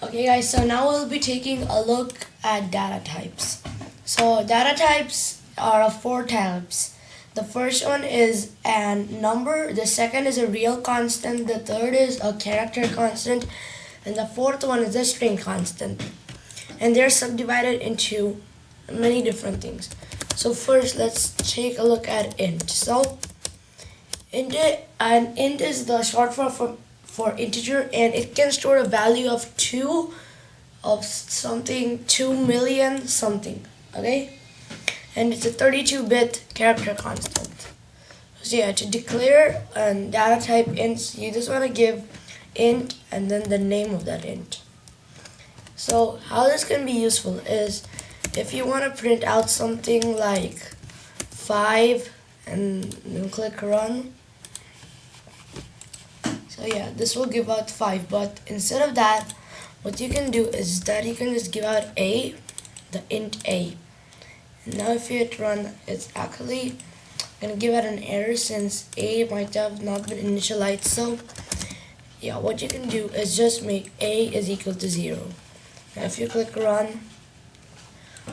Okay guys, so now we'll be taking a look at data types. So data types are of four types. The first one is a number, the second is a real constant, the third is a character constant, and the fourth one is a string constant. And they're subdivided into many different things. So first let's take a look at int. So int is the short form for integer, and it can store a value of 2 of something, 2 million something, okay? And it's a 32-bit character constant. So yeah, to declare a data type int, you just want to give int and then the name of that int. So how this can be useful is if you want to print out something like 5 and then click run. So yeah, this will give out 5, but instead of that, what you can do is that you can just give out a, the int a. And now if you hit run, it's actually going to give out an error since a might have not been initialized. So yeah, what you can do is just make a is equal to 0. Now if you click run,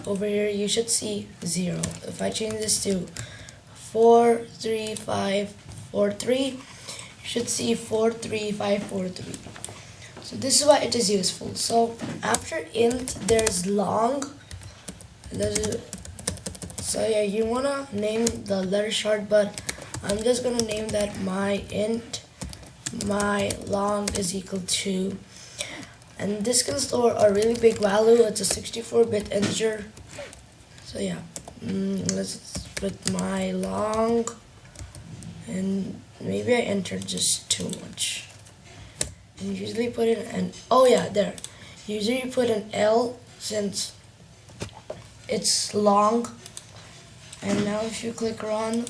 over here you should see 0. If I change this to 43543, you should see 43543. So this is why it is useful. So after int there's long. So yeah, you wanna name the letter short, but I'm just gonna name that my int my long is equal to, and this can store a really big value. It's a 64-bit integer. So yeah, let's put my long, and maybe I entered just too much. And usually put in an, oh yeah, there. Usually put an L since it's long. And now if you click run,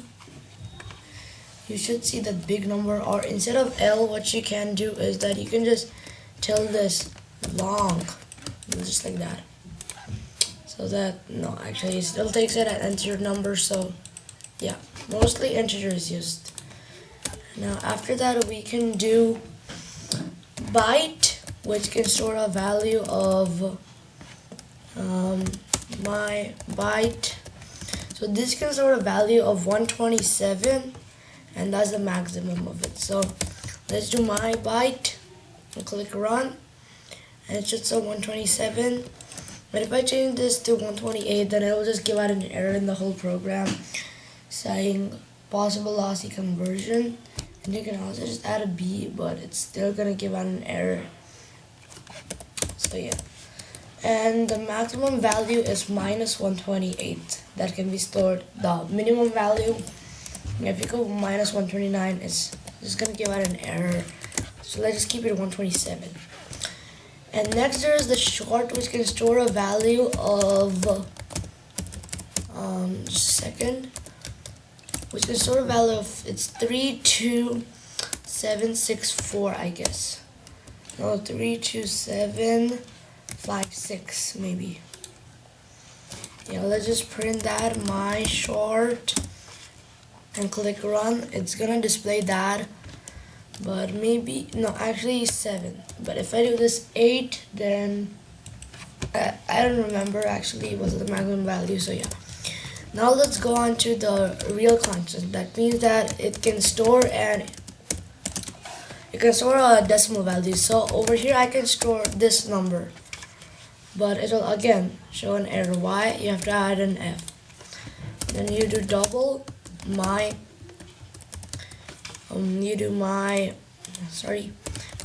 you should see the big number, or instead of L, what you can do is that you can just tell this long, just like that. So that, no, actually it still takes it an integer number, so yeah, mostly integer is used. Now after that we can do byte, which can store a value of my byte. So this can store a value of 127, and that's the maximum of it. So let's do my byte and click run, and it should show 127. But if I change this to 128, then it will just give out an error in the whole program saying possible lossy conversion. And you can also just add a B, but it's still gonna give out an error. So yeah, and the maximum value is minus 128 that can be stored. The minimum value, if you go minus 129, it's just gonna give out an error. So let's just keep it 127. And next there is the short, which can store a value of just a second, which can store a value of, it's 32764, I guess. No, 32756 maybe. Yeah, let's just print that, my short, and click run. It's gonna display that, but maybe, no, actually 7. But if I do this 8, then I don't remember actually what was the maximum value. So yeah, now let's go on to the real constant. That means that it can store a decimal value. So over here I can store this number, but it will again show an error. Why? You have to add an F. Then you do double my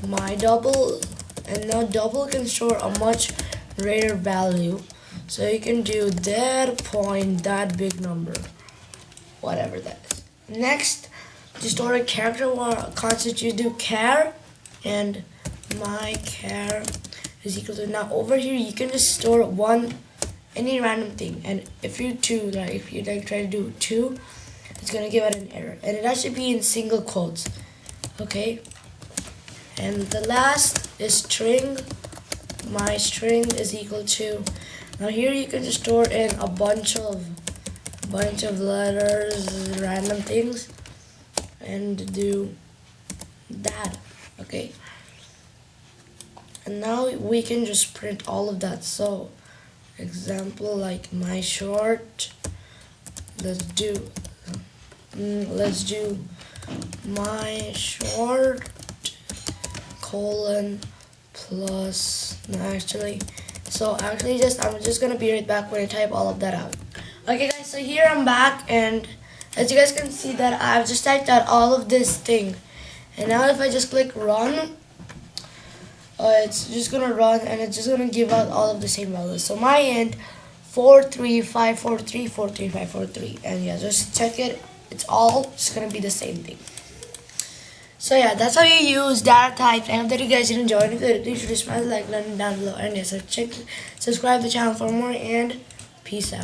my double, and now double can store a much greater value. So you can do that point, that big number, whatever that is. Next, to store a character constant, you do char, and my char is equal to, now over here you can just store any random thing, and if you try to do 2, it's gonna give out an error, and it has to be in single quotes. Okay, and the last is string. My string is equal to, now here you can just store in a bunch of letters, random things, and do that. Okay, And now we can just print all of that. So example, like my short, let's do my short colon plus, no, actually, so actually I'm just gonna be right back when I type all of that out. Okay guys, so here I'm back, and as you guys can see that I've just typed out all of this thing, and now if I just click run, it's just gonna run and it's just gonna give out all of the same values. So my int 43543 43543, and yeah, just check it, it's all just gonna be the same thing. So yeah, that's how you use data types. I hope that you guys did enjoy it. If you did, please smash the like button down below, and yeah, so subscribe to the channel for more, and peace out.